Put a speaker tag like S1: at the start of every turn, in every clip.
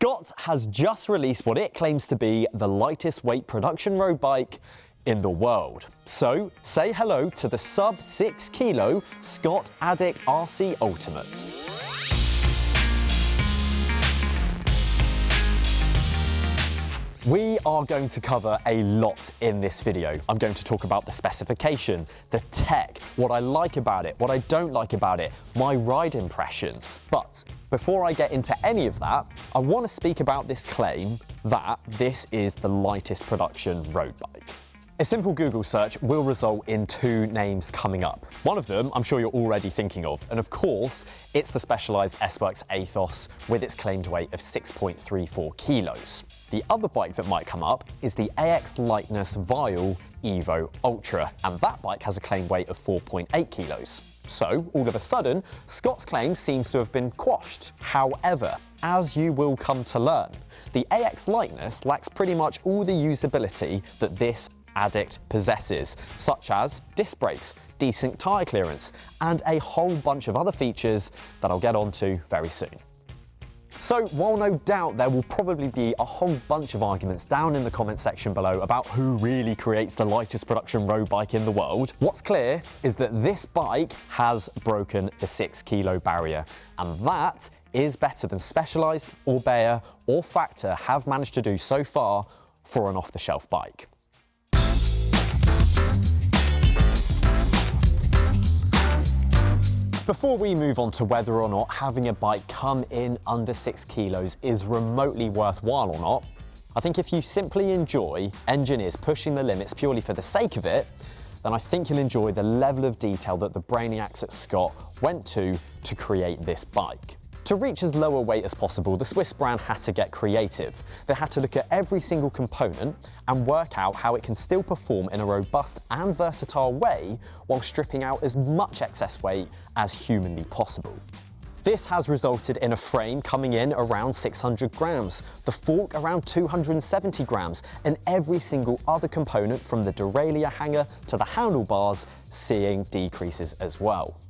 S1: Scott has just released what it claims to be the lightest weight production road bike in the world. So say hello to the sub 6 kilo Scott Addict RC Ultimate. We are going to cover a lot in this video. I'm going to talk about the specification, the tech, what I like about it, what I don't like about it, my ride impressions. But before I get into any of that, I want to speak about this claim that this is the lightest production road bike. A simple Google search will result in two names coming up. One of them I'm sure you're already thinking of, and of course, it's the specialised S-Works Aethos with its claimed weight of 6.34 kilos. The other bike that might come up is the AX Lightness Vial Evo Ultra, and that bike has a claimed weight of 4.8 kilos. So, all of a sudden, Scott's claim seems to have been quashed. However, as you will come to learn, the AX Lightness lacks pretty much all the usability that this Addict possesses, such as disc brakes, decent tyre clearance, and a whole bunch of other features that I'll get onto very soon. So while no doubt there will probably be a whole bunch of arguments down in the comment section below about who really creates the lightest production road bike in the world, what's clear is that this bike has broken the 6 kilo barrier, and that is better than Specialized or Bayer or Factor have managed to do so far for an off-the-shelf bike. Before we move on to whether or not having a bike come in under 6 kilos is remotely worthwhile or not, I think if you simply enjoy engineers pushing the limits purely for the sake of it, then I think you'll enjoy the level of detail that the brainiacs at Scott went to create this bike. To reach as low a weight as possible, the Swiss brand had to get creative. They had to look at every single component and work out how it can still perform in a robust and versatile way while stripping out as much excess weight as humanly possible. This has resulted in a frame coming in around 600 grams, the fork around 270 grams, and every single other component from the derailleur hanger to the handlebars seeing decreases as well.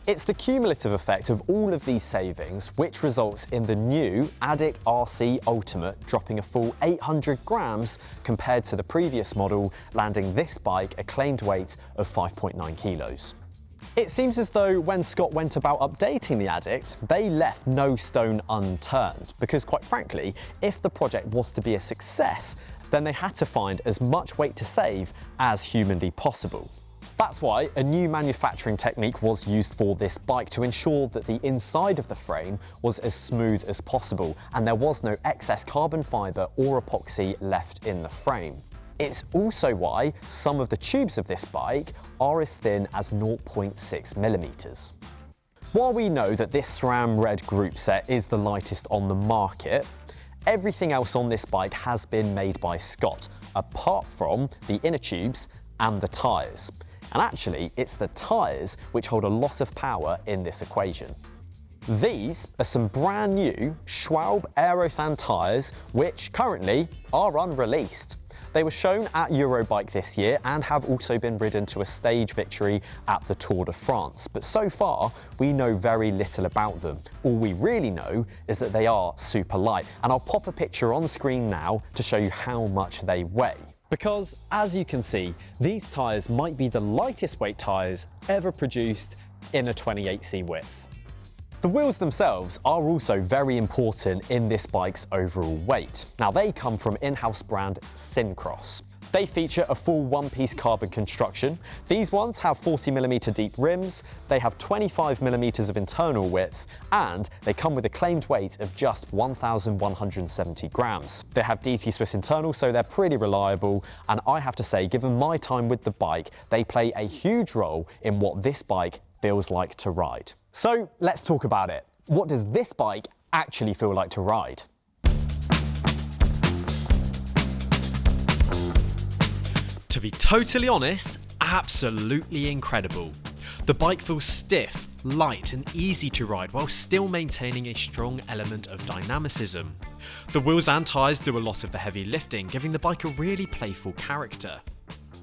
S1: It's the cumulative effect of all of these savings which results in the new Addict RC Ultimate dropping a full 800 grams compared to the previous model, landing this bike a claimed weight of 5.9 kilos. It seems as though when Scott went about updating the Addict, they left no stone unturned, because quite frankly, if the project was to be a success, then they had to find as much weight to save as humanly possible. That's why a new manufacturing technique was used for this bike to ensure that the inside of the frame was as smooth as possible and there was no excess carbon fibre or epoxy left in the frame. It's also why some of the tubes of this bike are as thin as 0.6 millimeters. While we know that this SRAM Red group set is the lightest on the market, everything else on this bike has been made by Scott, apart from the inner tubes and the tyres. And actually, it's the tyres which hold a lot of power in this equation. These are some brand new Schwalbe Aerothan tyres which currently are unreleased. They were shown at Eurobike this year and have also been ridden to a stage victory at the Tour de France. But so far, we know very little about them. All we really know is that they are super light. And I'll pop a picture on screen now to show you how much they weigh. Because, as you can see, these tyres might be the lightest weight tyres ever produced in a 28C width. The wheels themselves are also very important in this bike's overall weight. Now, they come from in-house brand Syncross. They feature a full one-piece carbon construction. These ones have 40mm deep rims, they have 25mm of internal width, and they come with a claimed weight of just 1,170 grams. They have DT Swiss internal, so they're pretty reliable, and I have to say, given my time with the bike, they play a huge role in what this bike feels like to ride. So let's talk about it. What does this bike actually feel like to ride?
S2: To be totally honest, absolutely incredible. The bike feels stiff, light and easy to ride while still maintaining a strong element of dynamicism. The wheels and tyres do a lot of the heavy lifting, giving the bike a really playful character.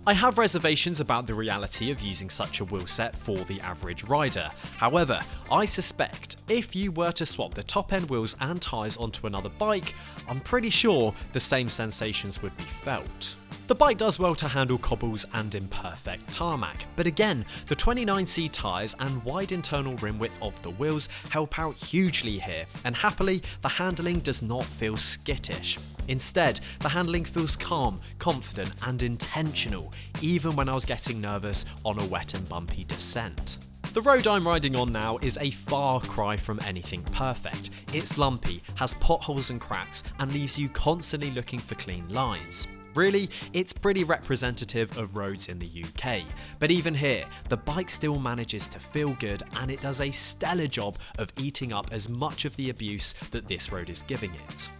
S2: I have reservations about the reality of using such a wheel set for the average rider. However, I suspect if you were to swap the top end wheels and tyres onto another bike, I'm pretty sure the same sensations would be felt. The bike does well to handle cobbles and imperfect tarmac, but again, the 29C tyres and wide internal rim width of the wheels help out hugely here, and happily, the handling does not feel skittish. Instead, the handling feels calm, confident and intentional, even when I was getting nervous on a wet and bumpy descent. The road I'm riding on now is a far cry from anything perfect. It's lumpy, has potholes and cracks, and leaves you constantly looking for clean lines. Really, it's pretty representative of roads in the UK, but even here, the bike still manages to feel good and it does a stellar job of eating up as much of the abuse that this road is giving it.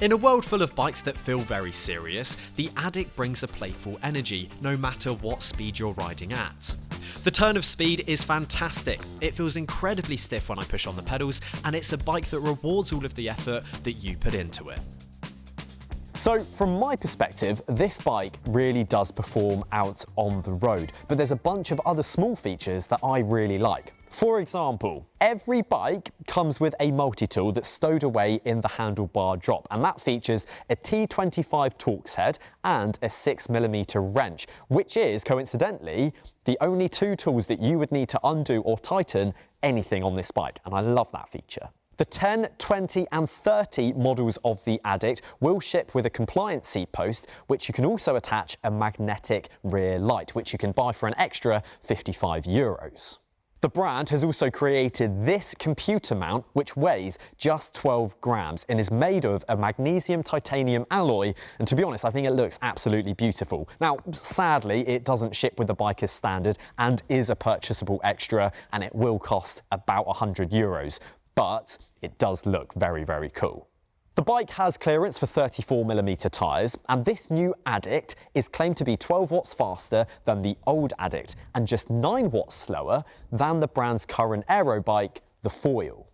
S2: In a world full of bikes that feel very serious, the Addict brings a playful energy, no matter what speed you're riding at. The turn of speed is fantastic, it feels incredibly stiff when I push on the pedals, and it's a bike that rewards all of the effort that you put into it.
S1: So from my perspective, this bike really does perform out on the road, but there's a bunch of other small features that I really like. For example, every bike comes with a multi-tool that's stowed away in the handlebar drop, and that features a T25 Torx head and a 6mm wrench, which is, coincidentally, the only two tools that you would need to undo or tighten anything on this bike, and I love that feature. The 10, 20 and 30 models of the Addict will ship with a compliant seat post, which you can also attach a magnetic rear light, which you can buy for an extra €55. The brand has also created this computer mount, which weighs just 12 grams and is made of a magnesium titanium alloy, and to be honest, I think it looks absolutely beautiful. Now, sadly, it doesn't ship with the bike as standard and is a purchasable extra, and it will cost about €100. But it does look very, very cool. The bike has clearance for 34mm tyres, and this new Addict is claimed to be 12 watts faster than the old Addict and just 9 watts slower than the brand's current aero bike, the Foil.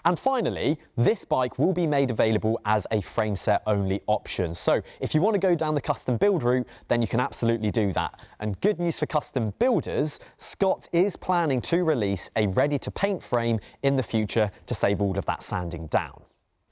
S1: And finally, this bike will be made available as a frameset only option. So if you want to go down the custom build route, then you can absolutely do that. And good news for custom builders, Scott is planning to release a ready to paint frame in the future to save all of that sanding down.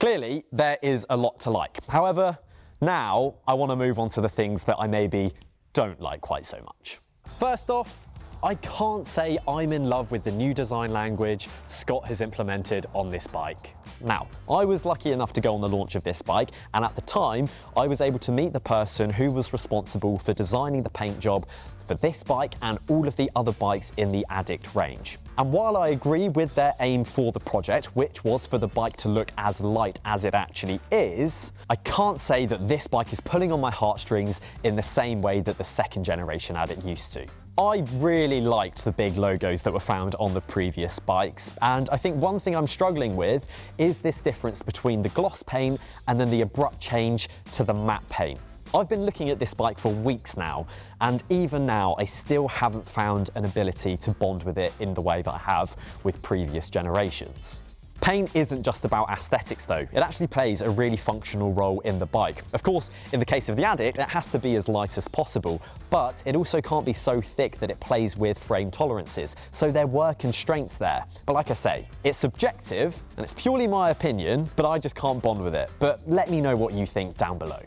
S1: Clearly, there is a lot to like. However, now I want to move on to the things that I maybe don't like quite so much. First off, I can't say I'm in love with the new design language Scott has implemented on this bike. Now, I was lucky enough to go on the launch of this bike, and at the time, I was able to meet the person who was responsible for designing the paint job for this bike and all of the other bikes in the Addict range. And while I agree with their aim for the project, which was for the bike to look as light as it actually is, I can't say that this bike is pulling on my heartstrings in the same way that the second generation Addict used to. I really liked the big logos that were found on the previous bikes, and I think one thing I'm struggling with is this difference between the gloss paint and then the abrupt change to the matte paint. I've been looking at this bike for weeks now, and even now I still haven't found an ability to bond with it in the way that I have with previous generations. Paint isn't just about aesthetics though, it actually plays a really functional role in the bike. Of course, in the case of the Addict, it has to be as light as possible, but it also can't be so thick that it plays with frame tolerances, so there were constraints there. But like I say, it's subjective, and it's purely my opinion, but I just can't bond with it. But let me know what you think down below.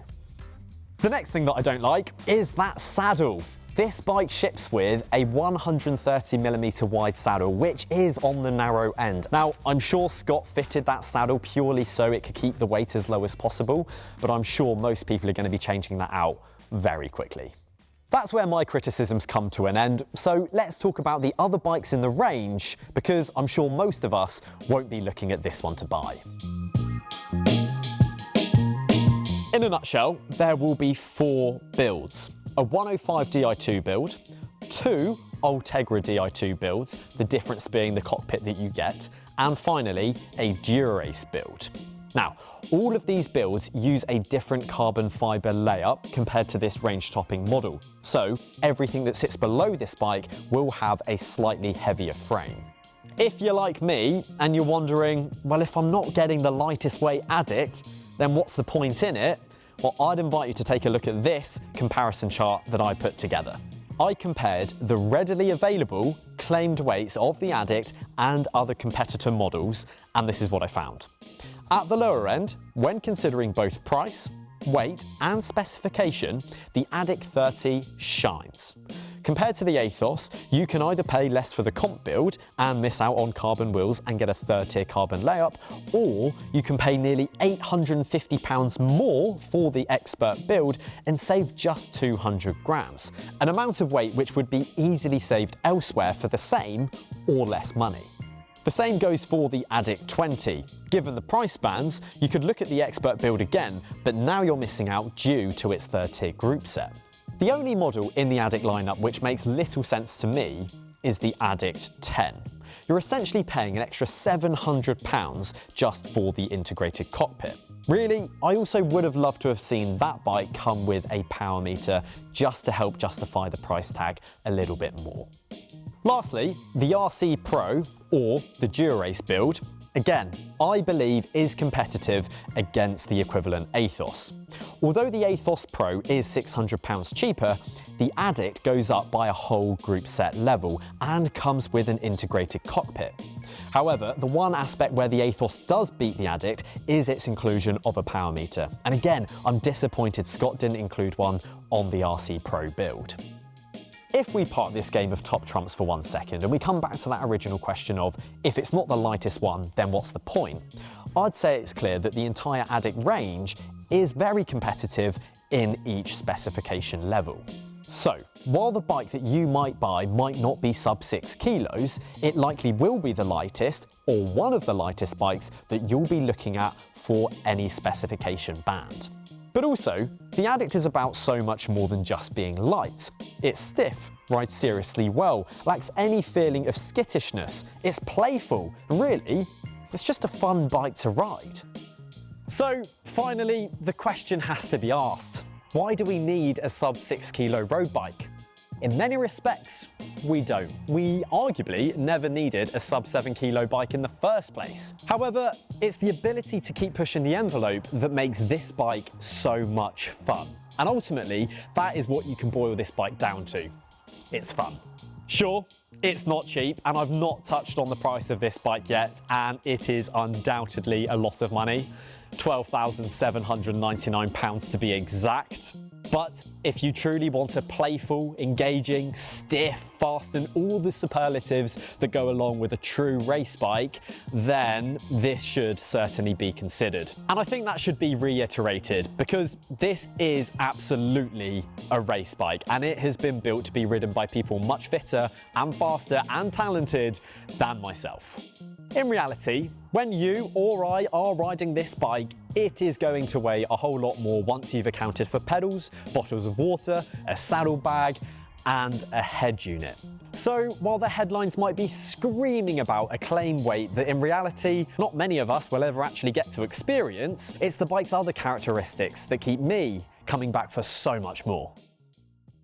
S1: The next thing that I don't like is that saddle. This bike ships with a 130mm wide saddle, which is on the narrow end. Now, I'm sure Scott fitted that saddle purely so it could keep the weight as low as possible, but I'm sure most people are going to be changing that out very quickly. That's where my criticisms come to an end, so let's talk about the other bikes in the range, because I'm sure most of us won't be looking at this one to buy. In a nutshell, there will be 4 builds. A 105 Di2 build, 2 Ultegra Di2 builds, the difference being the cockpit that you get, and finally a Dura-Ace build. Now, all of these builds use a different carbon fibre layup compared to this range-topping model, so everything that sits below this bike will have a slightly heavier frame. If you're like me and you're wondering, well, if I'm not getting the lightest weight Addict, then what's the point in it? Well, I'd invite you to take a look at this comparison chart that I put together. I compared the readily available claimed weights of the Addict and other competitor models, and this is what I found. At the lower end, when considering both price, weight and specification, the Addict 30 shines. Compared to the Aethos, you can either pay less for the comp build and miss out on carbon wheels and get a third-tier carbon layup, or you can pay nearly £850 more for the expert build and save just 200 grams, an amount of weight which would be easily saved elsewhere for the same or less money. The same goes for the Addict 20. Given the price bands, you could look at the expert build again, but now you're missing out due to its third-tier group set. The only model in the Addict lineup which makes little sense to me is the Addict 10. You're essentially paying an extra £700 just for the integrated cockpit. Really, I also would have loved to have seen that bike come with a power meter just to help justify the price tag a little bit more. Lastly, the RC Pro, or the Dura-Race build, again, I believe is competitive against the equivalent Aethos. Although the Aethos Pro is £600 cheaper, the Addict goes up by a whole group set level and comes with an integrated cockpit. However, the one aspect where the Aethos does beat the Addict is its inclusion of a power meter. And again, I'm disappointed Scott didn't include one on the RC Pro build. If we park this game of top trumps for 1 second and we come back to that original question of, if it's not the lightest one, then what's the point? I'd say it's clear that the entire Addict range is very competitive in each specification level. So, while the bike that you might buy might not be sub 6 kilos, it likely will be the lightest or one of the lightest bikes that you'll be looking at for any specification band. But also, the Addict is about so much more than just being light. It's stiff, rides seriously well, lacks any feeling of skittishness, it's playful, and really, it's just a fun bike to ride. So, finally, the question has to be asked. Why do we need a sub 6 kilo road bike? In many respects, we don't. We arguably never needed a sub 7 kilo bike in the first place. However, it's the ability to keep pushing the envelope that makes this bike so much fun. And ultimately, that is what you can boil this bike down to. It's fun. Sure, it's not cheap, and I've not touched on the price of this bike yet, and it is undoubtedly a lot of money. £12,799 to be exact. But if you truly want a playful, engaging, stiff, fast and all the superlatives that go along with a true race bike, then this should certainly be considered. And I think that should be reiterated because this is absolutely a race bike and it has been built to be ridden by people much fitter and faster and talented than myself. In reality, when you or I are riding this bike, it is going to weigh a whole lot more once you've accounted for pedals, bottles of water, a saddlebag, and a head unit. So while the headlines might be screaming about a claim weight that in reality, not many of us will ever actually get to experience, it's the bike's other characteristics that keep me coming back for so much more.